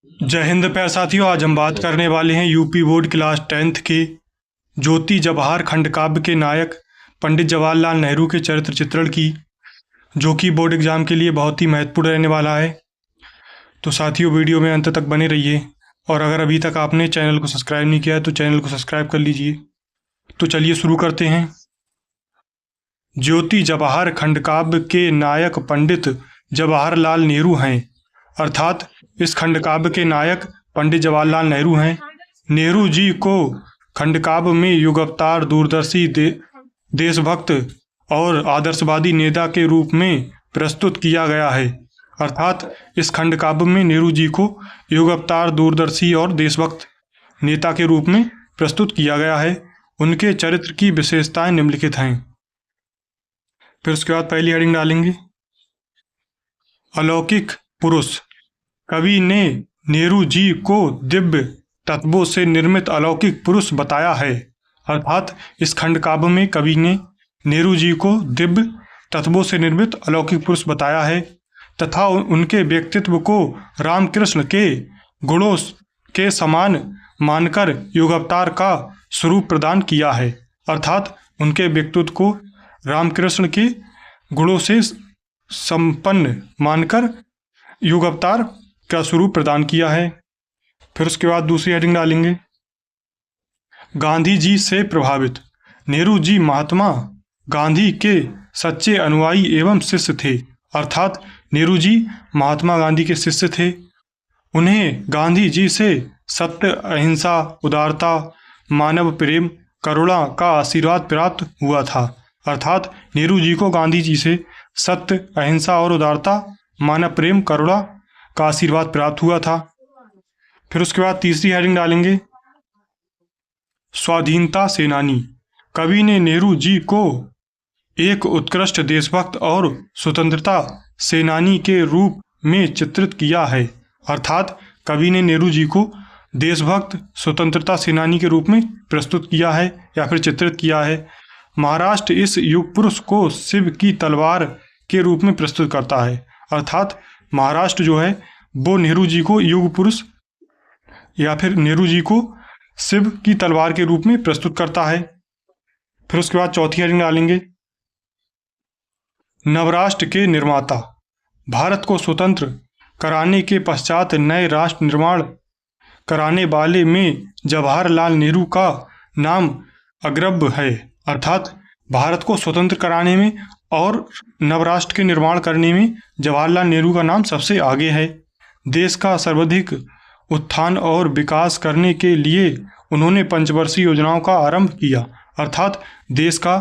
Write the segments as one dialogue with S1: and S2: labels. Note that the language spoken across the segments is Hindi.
S1: जय हिंद प्यारे साथियों, आज हम बात करने वाले हैं यूपी बोर्ड क्लास 10th के ज्योति जवाहर खंड काव्य के नायक पंडित जवाहरलाल नेहरू के चरित्र चित्रण की, जो कि बोर्ड एग्जाम के लिए बहुत ही महत्वपूर्ण रहने वाला है। तो साथियों, वीडियो में अंत तक बने रहिए और अगर अभी तक आपने चैनल को सब्सक्राइब नहीं किया है तो चैनल को सब्सक्राइब कर लीजिए। तो चलिए शुरू करते हैं। ज्योति जवाहर खंड काव्य के नायक पंडित जवाहरलाल नेहरू हैं, अर्थात इस खंड काव्य के नायक पंडित जवाहरलाल नेहरू हैं। नेहरू जी को खंड काव्य में युग अवतार, दूरदर्शी, देशभक्त और आदर्शवादी नेता के रूप में प्रस्तुत किया गया है। अर्थात इस खंड काव्य में नेहरू जी को युग अवतार, दूरदर्शी और देशभक्त नेता के रूप में प्रस्तुत किया गया है। उनके चरित्र की विशेषताएं निम्नलिखित हैं। फिर उसके बाद पहली हेडिंग डालेंगे, अलौकिक पुरुष। कवि ने नेहरू जी को दिव्य तत्वों से निर्मित अलौकिक पुरुष बताया है। अर्थात इस खंड काव्य में कवि ने नेहरू जी को दिव्य तत्वों से निर्मित अलौकिक पुरुष बताया है तथा उनके व्यक्तित्व को रामकृष्ण के गुणों के समान मानकर युग अवतार का स्वरूप प्रदान किया है। अर्थात उनके व्यक्तित्व को रामकृष्ण के गुणों से संपन्न मानकर युग अवतार का स्वरूप प्रदान किया है। फिर उसके बाद दूसरी हेडिंग डालेंगे, गांधी जी से प्रभावित। नेहरू जी महात्मा गांधी के सच्चे अनुयायी एवं शिष्य थे। अर्थात नेहरू जी महात्मा गांधी के शिष्य थे। उन्हें गांधी जी से सत्य, अहिंसा, उदारता, मानव प्रेम, करुणा का आशीर्वाद प्राप्त हुआ था। अर्थात नेहरू जी को गांधी जी से सत्य, अहिंसा और उदारता, मानव प्रेम, करुणा का आशीर्वाद प्राप्त हुआ था। फिर उसके बाद तीसरी हेडिंग डालेंगे, स्वाधीनता सेनानी। कवि ने नेहरू जी को एक उत्कृष्ट देशभक्त और स्वतंत्रता सेनानी के रूप में चित्रित किया है। अर्थात कवि ने नेहरू जी को देशभक्त, स्वतंत्रता सेनानी के रूप में प्रस्तुत किया है या फिर चित्रित किया है। महाराष्ट्र इस युग पुरुष को शिव की तलवार के रूप में प्रस्तुत करता है। अर्थात महाराष्ट्र जो है वो नेहरू जी को युग पुरुष या फिर नेहरू जी को शिव की तलवार के रूप में प्रस्तुत करता है। फिर उसके बाद चौथी हेडिंग डालेंगे, नवराष्ट्र के निर्माता। भारत को स्वतंत्र कराने के पश्चात नए राष्ट्र निर्माण कराने वाले में जवाहरलाल नेहरू का नाम अग्रगण्य है। अर्थात भारत को स्वतंत्र कराने में और नवराष्ट्र के निर्माण करने में जवाहरलाल नेहरू का नाम सबसे आगे है। देश का सर्वाधिक उत्थान और विकास करने के लिए उन्होंने पंचवर्षीय योजनाओं का आरंभ किया। अर्थात देश का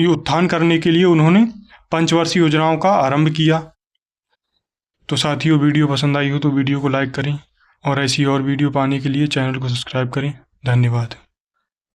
S1: उत्थान करने के लिए उन्होंने पंचवर्षीय योजनाओं का आरंभ किया। तो साथियों, वीडियो पसंद आई हो तो वीडियो को लाइक करें और ऐसी और वीडियो पाने के लिए चैनल को सब्सक्राइब करें। धन्यवाद।